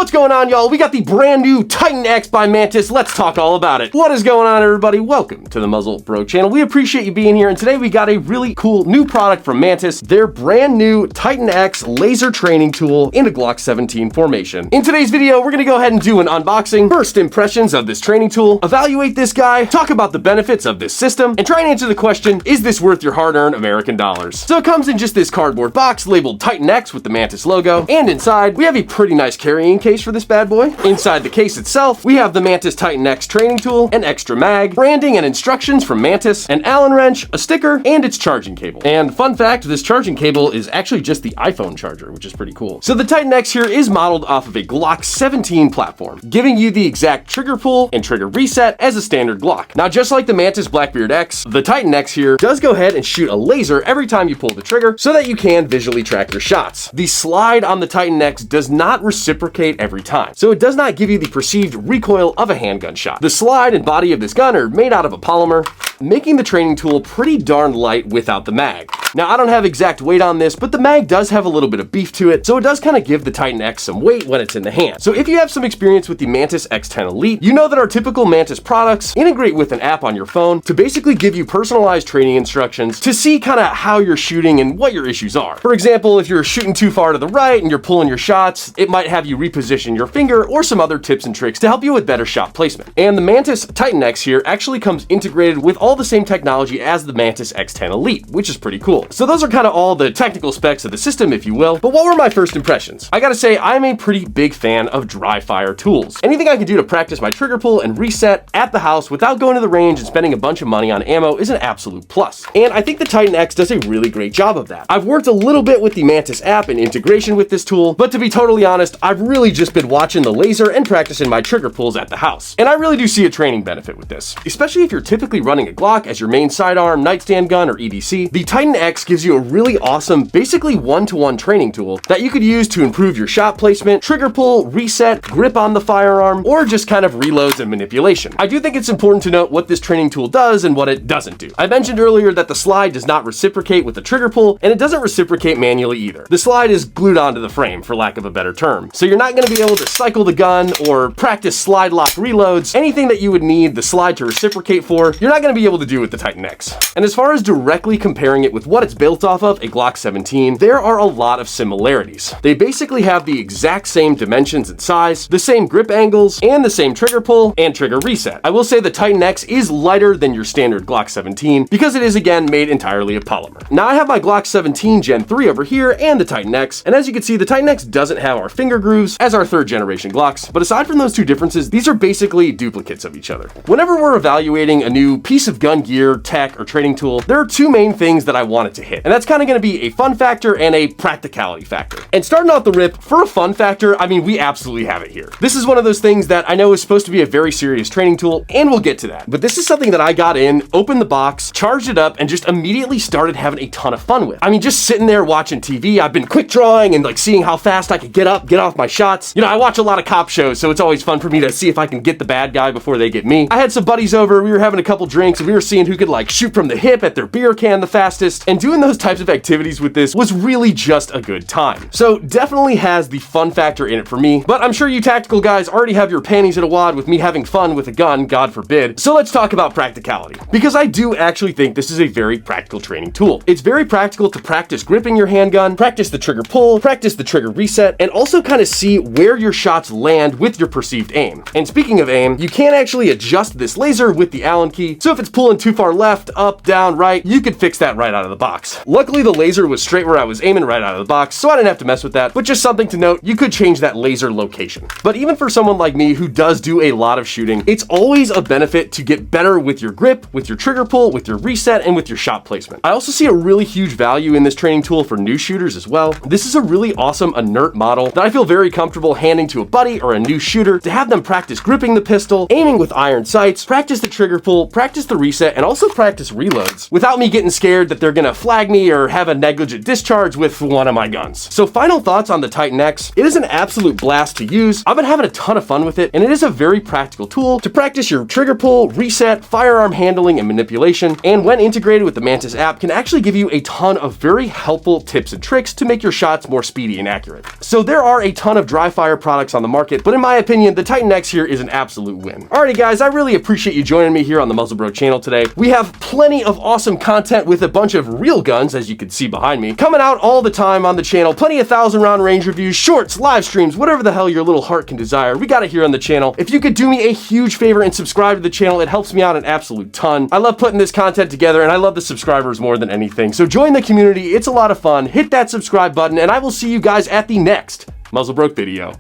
What's going on, y'all? We got the brand new TitanX by Mantis. Let's talk all about it. What is going on, everybody? Welcome to the MuzzleBroke channel. We appreciate you being here, and today we got a really cool new product from Mantis, their brand new TitanX laser training tool in a Glock 17 formation. In today's video, we're gonna go ahead and do an unboxing, first impressions of this training tool, evaluate this guy, talk about the benefits of this system, and try and answer the question, is this worth your hard-earned American dollars? So it comes in just this cardboard box labeled TitanX with the Mantis logo, and inside, we have a pretty nice carrying case for this bad boy. Inside the case itself, we have the Mantis TitanX training tool, an extra mag, branding and instructions from Mantis, an Allen wrench, a sticker, and its charging cable. And fun fact, this charging cable is actually just the iPhone charger, which is pretty cool. So the TitanX here is modeled off of a Glock 17 platform, giving you the exact trigger pull and trigger reset as a standard Glock. Now, just like the Mantis Blackbeard X, the TitanX here does go ahead and shoot a laser every time you pull the trigger so that you can visually track your shots. The slide on the TitanX does not reciprocate every time, so it does not give you the perceived recoil of a handgun shot. The slide and body of this gun are made out of a polymer, making the training tool pretty darn light without the mag. Now, I don't have exact weight on this, but the mag does have a little bit of beef to it, so it does kind of give the TitanX some weight when it's in the hand. So if you have some experience with the Mantis X10 Elite, you know that our typical Mantis products integrate with an app on your phone to basically give you personalized training instructions to see kind of how you're shooting and what your issues are. For example, if you're shooting too far to the right and you're pulling your shots, it might have you reposition your finger or some other tips and tricks to help you with better shot placement. And the Mantis TitanX here actually comes integrated with all the same technology as the Mantis X10 Elite, which is pretty cool. So those are kind of all the technical specs of the system, if you will. But what were my first impressions? I gotta say, I'm a pretty big fan of dry fire tools. Anything I can do to practice my trigger pull and reset at the house without going to the range and spending a bunch of money on ammo is an absolute plus. And I think the TitanX does a really great job of that. I've worked a little bit with the Mantis app and integration with this tool, but to be totally honest, I've really just been watching the laser and practicing my trigger pulls at the house. And I really do see a training benefit with this, especially if you're typically running a Glock as your main sidearm, nightstand gun, or EDC. The TitanX gives you a really awesome, basically one-to-one training tool that you could use to improve your shot placement, trigger pull, reset, grip on the firearm, or just kind of reloads and manipulation. I do think it's important to note what this training tool does and what it doesn't do. I mentioned earlier that the slide does not reciprocate with the trigger pull, and it doesn't reciprocate manually either. The slide is glued onto the frame, for lack of a better term. So you're not going to be able to cycle the gun or practice slide lock reloads. Anything that you would need the slide to reciprocate for, you're not going to be able to do with the TitanX. And as far as directly comparing it with what it's built off of, a Glock 17, there are a lot of similarities. They basically have the exact same dimensions and size, the same grip angles, and the same trigger pull and trigger reset. I will say the TitanX is lighter than your standard Glock 17 because it is, again, made entirely of polymer. Now, I have my Glock 17 Gen 3 over here and the TitanX, and as you can see, the TitanX doesn't have our finger grooves as our third generation Glocks, but aside from those two differences, these are basically duplicates of each other. Whenever we're evaluating a new piece of gun gear, tech, or training tool, there are two main things that I want it to hit, and that's kind of going to be a fun factor and a practicality factor. And starting off the rip, for a fun factor, I mean, we absolutely have it here. This is one of those things that I know is supposed to be a very serious training tool, and we'll get to that. But this is something that I got in, opened the box, charged it up, and just immediately started having a ton of fun with. I mean, just sitting there watching TV, I've been quick drawing and like seeing how fast I could get up, get off my shots. You know, I watch a lot of cop shows, so it's always fun for me to see if I can get the bad guy before they get me. I had some buddies over, we were having a couple drinks, and we were seeing who could like shoot from the hip at their beer can the fastest, and doing those types of activities with this was really just a good time. So definitely has the fun factor in it for me, but I'm sure you tactical guys already have your panties in a wad with me having fun with a gun, God forbid. So let's talk about practicality, because I do actually think this is a very practical training tool. It's very practical to practice gripping your handgun, practice the trigger pull, practice the trigger reset, and also kind of see where your shots land with your perceived aim. And speaking of aim, you can actually adjust this laser with the Allen key, so if it's pulling too far left, up, down, right, you could fix that right out of the box. Luckily, the laser was straight where I was aiming right out of the box, so I didn't have to mess with that, but just something to note, you could change that laser location. But even for someone like me who does do a lot of shooting, it's always a benefit to get better with your grip, with your trigger pull, with your reset, and with your shot placement. I also see a really huge value in this training tool for new shooters as well. This is a really awesome inert model that I feel very comfortable handing to a buddy or a new shooter to have them practice gripping the pistol, aiming with iron sights, practice the trigger pull, practice the reset and also practice reloads without me getting scared that they're gonna flag me or have a negligent discharge with one of my guns. So final thoughts on the TitanX. It is an absolute blast to use. I've been having a ton of fun with it, and it is a very practical tool to practice your trigger pull, reset, firearm handling, and manipulation, and when integrated with the Mantis app can actually give you a ton of very helpful tips and tricks to make your shots more speedy and accurate. So there are a ton of dry fire products on the market, but in my opinion, the TitanX here is an absolute win. Alrighty guys, I really appreciate you joining me here on the MuzzleBroke channel today. We have plenty of awesome content with a bunch of real guns, as you can see behind me, coming out all the time on the channel. Plenty of 1,000-round range reviews, shorts, live streams, whatever the hell your little heart can desire. We got it here on the channel. If you could do me a huge favor and subscribe to the channel, it helps me out an absolute ton. I love putting this content together, and I love the subscribers more than anything. So join the community. It's a lot of fun. Hit that subscribe button, and I will see you guys at the next MuzzleBroke video.